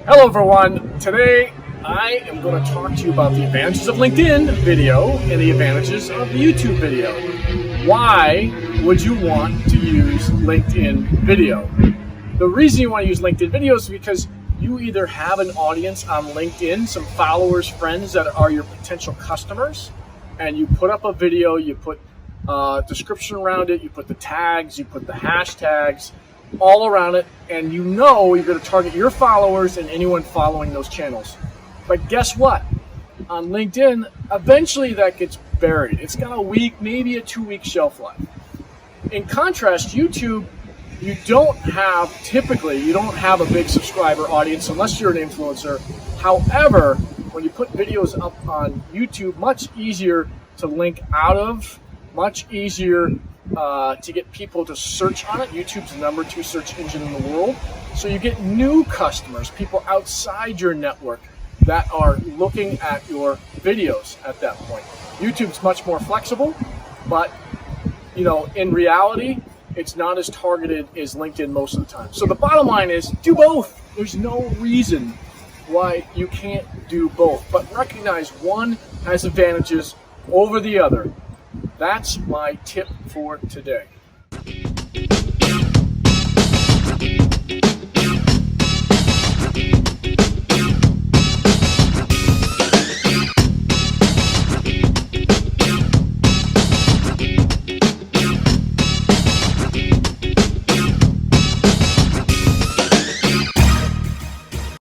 Hello everyone, today I am going to talk to you about the advantages of LinkedIn video and the advantages of YouTube video. Why would you want to use LinkedIn video? The reason you want to use LinkedIn video is because you either have an audience on LinkedIn, some followers, friends that are your potential customers, and you put up a video, you put a description around it, you put the tags, you put the hashtags, all around it, and you know you're going to target your followers and anyone following those channels. But guess what? On LinkedIn, eventually that gets buried. It's got a week, maybe a 2-week shelf life. In contrast, YouTube, you don't have a big subscriber audience unless you're an influencer. However, when you put videos up on YouTube, much easier to link out of, much easier to get people to search on it. YouTube's the number 2 search engine in the world. So you get new customers, people outside your network that are looking at your videos at that point. YouTube's much more flexible, but in reality, it's not as targeted as LinkedIn most of the time. So the bottom line is do both. There's no reason why you can't do both, but recognize one has advantages over the other. That's my tip for today.